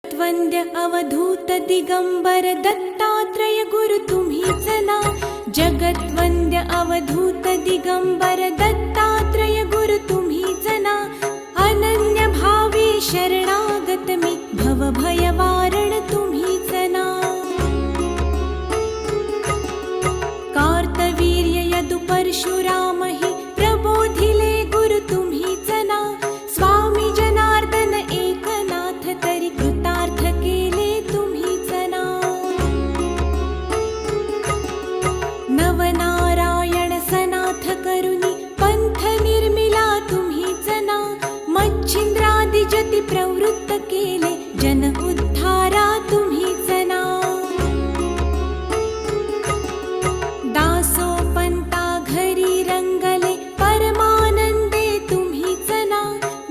जगत्वंद्य अवधूत दिगंबर दत्तात्रय गुरु तुम्हीच ना. जगत्वंद्य अवधूत दिगंबर दत्तात्रय गुरु तुम्हीच ना. अनन्य भावे शरणागत मी भवभयवारण तुम्हीच ना. कार्तवीर्य यदु परशुराम हि प्रबोधिले गुरु तुम्हीच ना. स्वामी जनार्दन एकनाथ तरी कृतार्थ केले तुम्हीच ना. नवनारायण सनाथ करुनी पंथ निर्मिला तुम्हीच ना. मच्छिंद्रादि जति प्रवृत्त केले जन उद्धारा तुम्हीच ना. दासोपंता घरी रंगले परमानंदे तुम्हीच ना.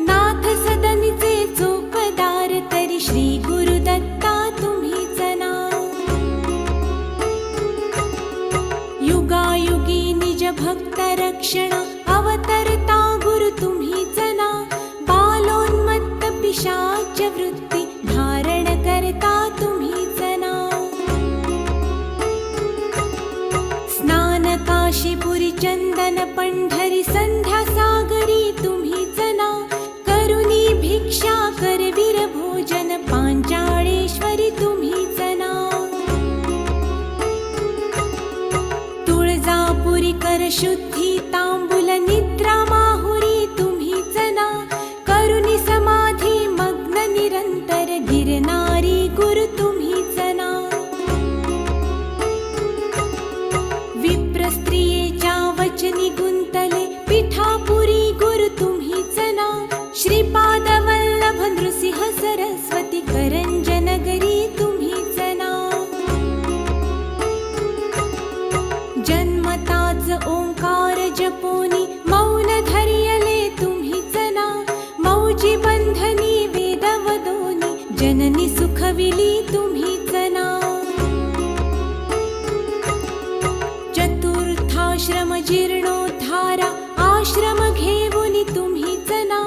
नाथ सदनीचे चोपदार तरी श्री गुरुदत्ता तुम्हीच ना. युगायुगी निज भक्त रक्षण अवतरता गुरु तुम्हीच ना. बालोन्मत्त पिशाच वृत्ती धारण करता तुम्हीच ना. स्नान काशीपुरी चंदन पंढरी संध्या सागरी तुम्हीच ना. करुणी भिक्षा करवीर भोजन पांचाळेश्वरी तुम्हीच ना. तुळजापुरी कर शुद्धी तांबूल निद्रा माहुरी तुम्हीच ना. करुणी समाधी मग्न निरंतर गिरनारी गुरु तुम्हीच ना. विप्र स्त्रियेच्या वचनी गुंतले पिठापुरी गुरु तुम्हीच ना. श्रीपाद वल्लभ नृसिंह सरस्वती करंजनगरी तुम्हीच ना. जन्मताच ओंकार जपोनी मौन धरियले तुम्हीच ना. मौजी बंधनी वेदवदोनी जननी सुखविली तुम्हीच ना. चतुर्थाश्रम जीर्णोद्धारा आश्रम घेऊनी तुम्हीच ना.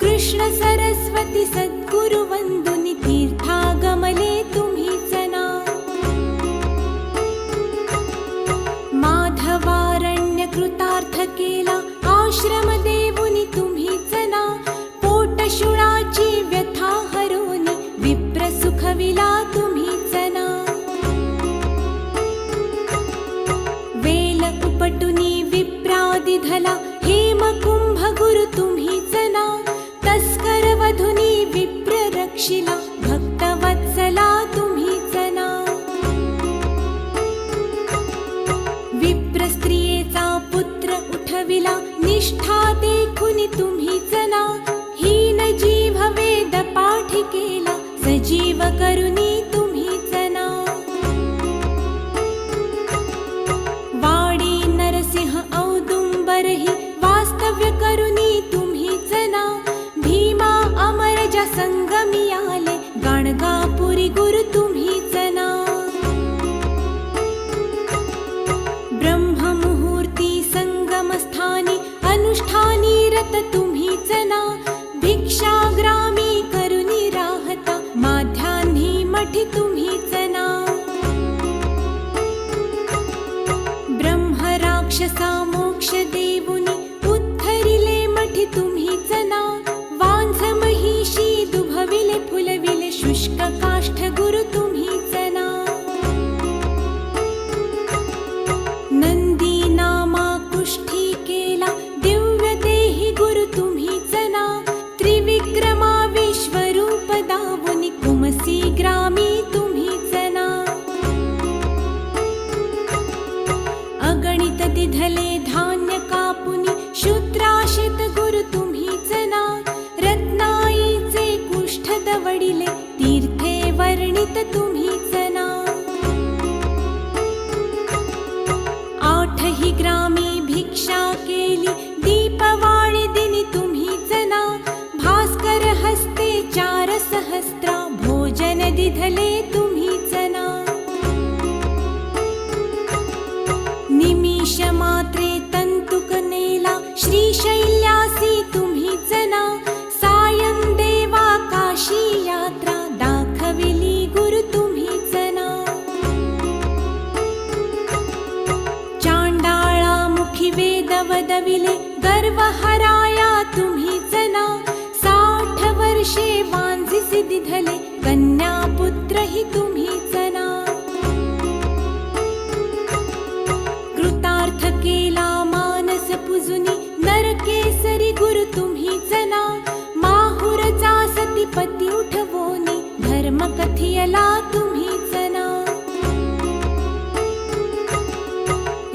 कृष्ण सरस्वती सद्गुरु वंदुनी तीर्थागमले तुम्हीच ना. माधवारण्य कृतार्थ केला आश्रम देऊनी तुम्हीच ना. पोटशुळाची व्यथा हरोनी विप्र सुखविला तुम्हीच ना. वेल उपटुनी विप्रादि धला हेमकुंभ गुरु तुम्हीच ना. तस्कर वधुनी विप्र रक्षिला भक्तवत्सला तुम्हीच ना. विप्र स्त्रियेचा पुत्र उठविला निष्ठा देखुनी तुम्हीच ना. हीन जीव वेद पाठी केला सजीव करुनी तुम्हीच ना. वाडी नरसिंह औदुंबरहि वास्तव्य करुनी तुम्हीच ना. भीमा अमरजा संगमी आले गाणगापुरी गुरु तुम्हीच ना. ब्रह्ममुहूर्ती संगमस्थानी अनुष्ठानी रत तुम्हीच ना. भिक्षाग्रामी करुणी राहता माध्यान्ही मठी तुम्हीच ना. ब्रह्म राक्षसा मोक्ष देऊनी उद्धरिले मठी तुम्हीच ना. वांझ महिषी दुभविले फुलविले शुष्क काष्ठ गुरु तुम्हीच ना. नंदी नामा कुष्ठी केला दिव्य देही गुरु तुम्हीच ना. त्रिविक्रमा विश्वरूप दावुनी कुमसी ग्रामी तुम्हीच ना. अगणित दिधले धान्य कापुनी शूद्राशित गुरु तुम्हीच ना. रत्नाईचे कुष्ठ दवडिले तीर्थे वर्णित तुम्हीच ना. आठही ग्रामी भिक्षा केली दीपवाळी दिनी तुम्हीच ना. भास्कर हस्ते 4 सहस्त्र भोजन दिधले तुम्हीच ना. निमिष मात्रे तंतुक नेला श्रीशैल्यासी तुम्हीच ना. सायं देवा काशी यात्रा दाखवी पदविले गर्व हराया तुम्हीच ना 60 वर्षे वांझिसी दिधले कन्या पुत्र ही तुम्हीच ना कृतार्थ केला मानस पुजुनी नरकेसरी गुरु तुम्हीच ना माहुरचा सतीपती उठवोनी धर्म कथियला तुम्हीच ना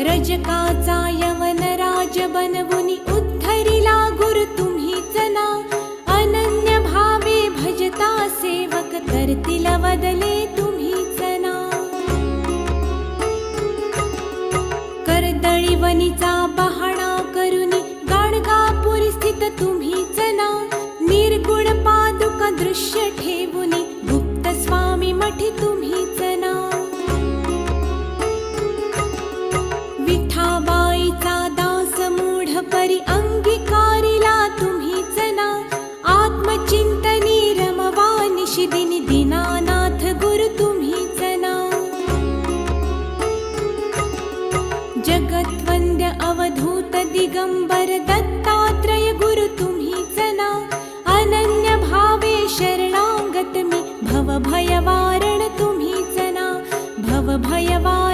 रजकाचा यवन राज बनवुनी उद्धरिला गुरु तुम्हीच ना अनन्य भावे भजता सेवक करतील वदले तुम्हीच ना कर्दळीवनीचा बहाणा करुनी गाणगापुरी स्थित तुम्हीच ना निर्गुण पादुका दृश्य ठेवुनी गुप्त स्वामी मठी तुम्हीच ना विठाबाईचा दास मूढ परी अंगीकारिला तुम्हीच ना आत्मचिंतनी रमवा निशिदिनी दीनानाथ गुरु तुम्हीच ना जगत्वंद्य अवधूत दिगंबर दत्तात्रय गुरु तुम्हीच ना अनन्य भावे शरणागत मी भव भयवारण तुम्हीच ना भव भयवारण